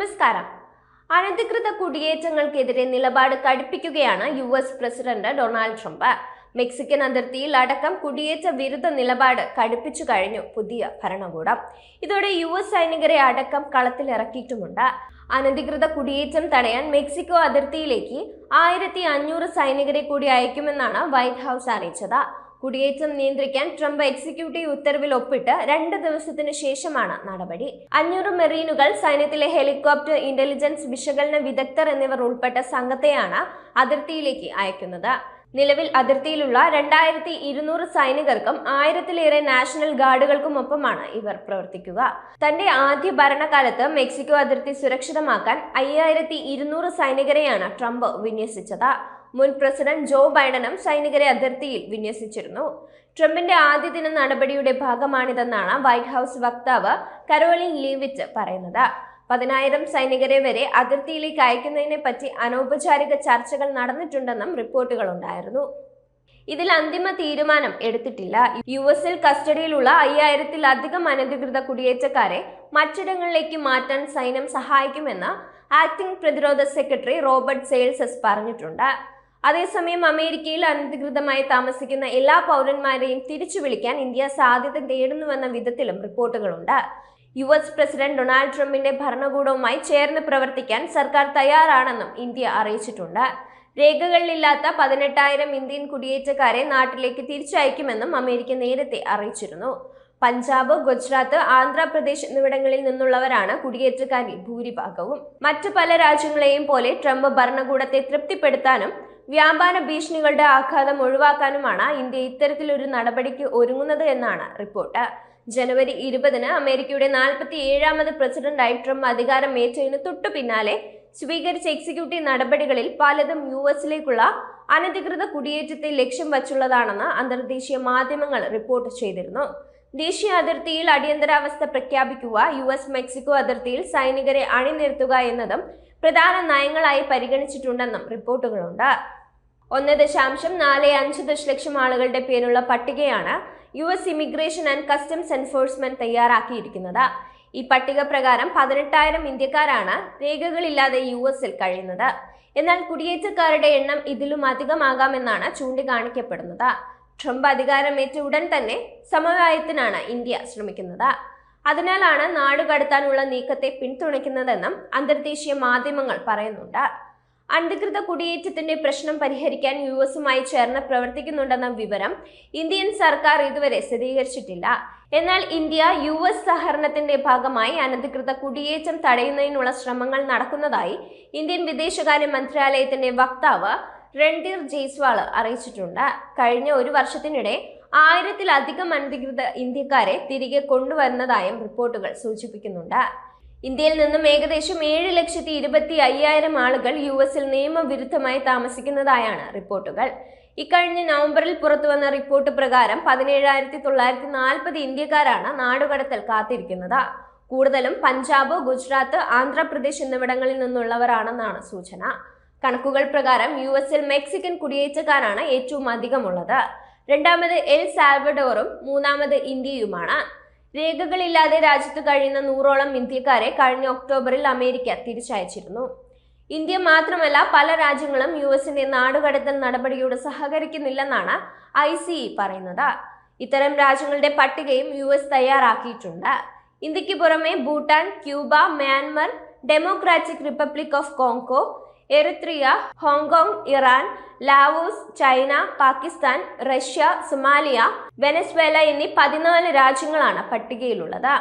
നമസ്കാരം. അനധികൃത കുടിയേറ്റങ്ങൾക്കെതിരെ നിലപാട് കടുപ്പിക്കുകയാണ് US president Donald Trump. Mexican അതിർത്തിയിൽ അടക്കം കുടിയേറ്റ വിരുദ്ധ നിലപാട് കടുപ്പിച്ചു കഴിഞ്ഞു പുതിയ ഭരണകൂടം. ഇതോടെ US സൈനികരെ അടക്കം കളത്തിലിറക്കിയിട്ടുമുണ്ട്. അനധികൃത കുടിയേറ്റം തടയാൻ മെക്സിക്കോ അതിർത്തിയിലേക്ക് 1500 സൈനികരെ കൂടി അയക്കുമെന്നാണ് വൈറ്റ് ഹൗസ് അറിയിച്ചത്. കുടിയേറ്റം നിയന്ത്രിക്കാൻ ട്രംപ് എക്സിക്യൂട്ടീവ് ഉത്തരവിൽ ഒപ്പിട്ട് 2 ദിവസത്തിന് ശേഷമാണ് നടപടി. 500 മെറീനുകൾ, സൈന്യത്തിലെ ഹെലികോപ്റ്റർ, ഇന്റലിജൻസ് വിശകലന വിദഗ്ധർ എന്നിവർ ഉൾപ്പെട്ട സംഘത്തെയാണ് അതിർത്തിയിലേക്ക് അയക്കുന്നത്. നിലവിൽ അതിർത്തിയിലുള്ള 2200 സൈനികർക്കും 1000-ലേറെ നാഷണൽ ഗാർഡുകൾക്കുമൊപ്പമാണ് ഇവർ പ്രവർത്തിക്കുക. തന്റെ ആദ്യ ഭരണകാലത്ത് മെക്സിക്കോ അതിർത്തി സുരക്ഷിതമാക്കാൻ 5200 സൈനികരെയാണ് ട്രംപ് വിന്യസിച്ചത്. മുൻ പ്രസിഡന്റ് ജോ ബൈഡനും സൈനികരെ അതിർത്തിയിൽ വിന്യസിച്ചിരുന്നു. ട്രംപിന്റെ ആദ്യ ദിന നടപടിയുടെ ഭാഗമാണിതെന്നാണ് വൈറ്റ് ഹൗസ് വക്താവ് കരോലിൻ ലീവിറ്റ് പറയുന്നത്. 10,000 സൈനികരെ വരെ അതിർത്തിയിലേക്ക് അയക്കുന്നതിനെ പറ്റി അനൗപചാരിക ചർച്ചകൾ നടന്നിട്ടുണ്ടെന്നും റിപ്പോർട്ടുകളുണ്ടായിരുന്നു. ഇതിൽ അന്തിമ തീരുമാനം എടുത്തിട്ടില്ല. US-ൽ കസ്റ്റഡിയിലുള്ള 5000-ലധികം അനധികൃത കുടിയേറ്റക്കാരെ മറ്റിടങ്ങളിലേക്ക് മാറ്റാൻ സൈന്യം സഹായിക്കുമെന്ന് ആക്ടിംഗ് പ്രതിരോധ സെക്രട്ടറി റോബർട്ട് സെയിൽസസ് പറഞ്ഞിട്ടുണ്ട്. അതേസമയം അമേരിക്കയിൽ അനധികൃതമായി താമസിക്കുന്ന എല്ലാ പൗരന്മാരെയും തിരിച്ചു വിളിക്കാൻ ഇന്ത്യ സാധ്യത തേടുന്നുവെന്ന വിധത്തിലും റിപ്പോർട്ടുകളുണ്ട്. US പ്രസിഡന്റ് ഡൊണാൾഡ് ട്രംപിന്റെ ഭരണകൂടവുമായി ചേർന്ന് പ്രവർത്തിക്കാൻ സർക്കാർ തയ്യാറാണെന്നും ഇന്ത്യ അറിയിച്ചിട്ടുണ്ട്. രേഖകളിലില്ലാത്ത 18,000 ഇന്ത്യൻ കുടിയേറ്റക്കാരെ നാട്ടിലേക്ക് തിരിച്ചയക്കുമെന്നും അമേരിക്ക നേരത്തെ അറിയിച്ചിരുന്നു. പഞ്ചാബ്, ഗുജറാത്ത്, ആന്ധ്രാപ്രദേശ് എന്നിവിടങ്ങളിൽ നിന്നുള്ളവരാണ് കുടിയേറ്റക്കാരിൽ ഭൂരിഭാഗവും. മറ്റു പല രാജ്യങ്ങളെയും പോലെ ട്രംപ് ഭരണകൂടത്തെ തൃപ്തിപ്പെടുത്താനും വ്യാപാര ഭീഷണികളുടെ ആഘാതം ഒഴിവാക്കാനുമാണ് ഇന്ത്യ ഇത്തരത്തിലൊരു നടപടിക്ക് ഒരുങ്ങുന്നത് എന്നാണ് റിപ്പോർട്ട്. ജനുവരി 20-ന് അമേരിക്കയുടെ 47ാമത് പ്രസിഡന്റായി ട്രംപ് അധികാരമേറ്റതിന് തൊട്ടു പിന്നാലെ സ്വീകരിച്ച എക്സിക്യൂട്ടീവ് നടപടികളിൽ പലതും US-ലേക്കുള്ള അനധികൃത കുടിയേറ്റത്തെ ലക്ഷ്യം വച്ചുള്ളതാണെന്ന് അന്തർദേശീയ മാധ്യമങ്ങൾ റിപ്പോർട്ട് ചെയ്തിരുന്നു. ദേശീയ അതിർത്തിയിൽ അടിയന്തരാവസ്ഥ പ്രഖ്യാപിക്കുക, US മെക്സിക്കോ അതിർത്തിയിൽ സൈനികരെ അണിനിരത്തുക എന്നതും പ്രധാന നയങ്ങളായി പരിഗണിച്ചിട്ടുണ്ടെന്നും റിപ്പോർട്ടുകളുണ്ട്. 1.45 ദശലക്ഷം ആളുകളുടെ പേരുള്ള പട്ടികയാണ് US immigration and customs enforcement തയ്യാറാക്കിയിരിക്കുന്നത്. ഈ പട്ടിക പ്രകാരം 18,000 ഇന്ത്യക്കാരാണ് രേഖകളില്ലാതെ US-ൽ കഴിയുന്നത്. എന്നാൽ കുടിയേറ്റക്കാരുടെ എണ്ണം ഇതിലും അധികമാകാമെന്നാണ് ചൂണ്ടിക്കാണിക്കപ്പെടുന്നത്. ട്രംപ് അധികാരമേറ്റ ഉടൻ തന്നെ സമവായത്തിനാണ് ഇന്ത്യ ശ്രമിക്കുന്നത്. അതിനാലാണ് നാടുകടത്താനുള്ള നീക്കത്തെ പിന്തുണയ്ക്കുന്നതെന്നും അന്തർദേശീയ മാധ്യമങ്ങൾ പറയുന്നുണ്ട്. അനധികൃത കുടിയേറ്റത്തിന്റെ പ്രശ്നം പരിഹരിക്കാൻ US-മായി ചേർന്ന് പ്രവർത്തിക്കുന്നുണ്ടെന്ന വിവരം ഇന്ത്യൻ സർക്കാർ ഇതുവരെ സ്ഥിരീകരിച്ചിട്ടില്ല. എന്നാൽ ഇന്ത്യ US സഹകരണത്തിന്റെ ഭാഗമായി അനധികൃത കുടിയേറ്റം തടയുന്നതിനുള്ള ശ്രമങ്ങൾ നടക്കുന്നതായി ഇന്ത്യൻ വിദേശകാര്യ മന്ത്രാലയത്തിന്റെ വക്താവ് രൺധീർ ജയ്സ്വാൾ അറിയിച്ചിട്ടുണ്ട്. കഴിഞ്ഞ ഒരു വർഷത്തിനിടെ 1000-ലധികം അനധികൃത ഇന്ത്യക്കാരെ തിരികെ കൊണ്ടുവരുന്നതായും റിപ്പോർട്ടുകൾ സൂചിപ്പിക്കുന്നുണ്ട്. ഇന്ത്യയിൽ നിന്നും ഏകദേശം 7,25,000 ആളുകൾ US-ൽ നിയമവിരുദ്ധമായി താമസിക്കുന്നതായാണ് റിപ്പോർട്ടുകൾ. ഇക്കഴിഞ്ഞ നവംബറിൽ പുറത്തുവന്ന റിപ്പോർട്ട് പ്രകാരം 17,940 ഇന്ത്യക്കാരാണ് നാടുകടത്തൽ കാത്തിരിക്കുന്നത്. കൂടുതലും പഞ്ചാബ്, ഗുജറാത്ത്, ആന്ധ്രാപ്രദേശ് എന്നിവിടങ്ങളിൽ നിന്നുള്ളവരാണെന്നാണ് സൂചന. കണക്കുകൾ പ്രകാരം US-ൽ മെക്സിക്കൻ കുടിയേറ്റക്കാരാണ് ഏറ്റവും അധികമുള്ളത്. രണ്ടാമത് എൽ സാൽവഡോറും മൂന്നാമത് ഇന്ത്യയുമാണ്. രേഖകളില്ലാതെ രാജ്യത്ത് കഴിയുന്ന 100ഓളം ഇന്ത്യക്കാരെ കഴിഞ്ഞ ഒക്ടോബറിൽ അമേരിക്ക തിരിച്ചയച്ചിരുന്നു. ഇന്ത്യ മാത്രമല്ല, പല രാജ്യങ്ങളും US-ന്റെ നാടുകടത്തൽ നടപടിയോട് സഹകരിക്കുന്നില്ലെന്നാണ് ICE പറയുന്നത്. ഇത്തരം രാജ്യങ്ങളുടെ പട്ടികയും US തയ്യാറാക്കിയിട്ടുണ്ട്. ഇന്ത്യക്ക് പുറമെ Bhutan, Cuba, Myanmar, democratic republic of Congo, Eritrea, Hong Kong, Iran, Laos, China, Pakistan, Russia, Somalia, Venezuela എന്നീ 14 രാജ്യങ്ങളാണ് പട്ടികയിലുള്ളത്.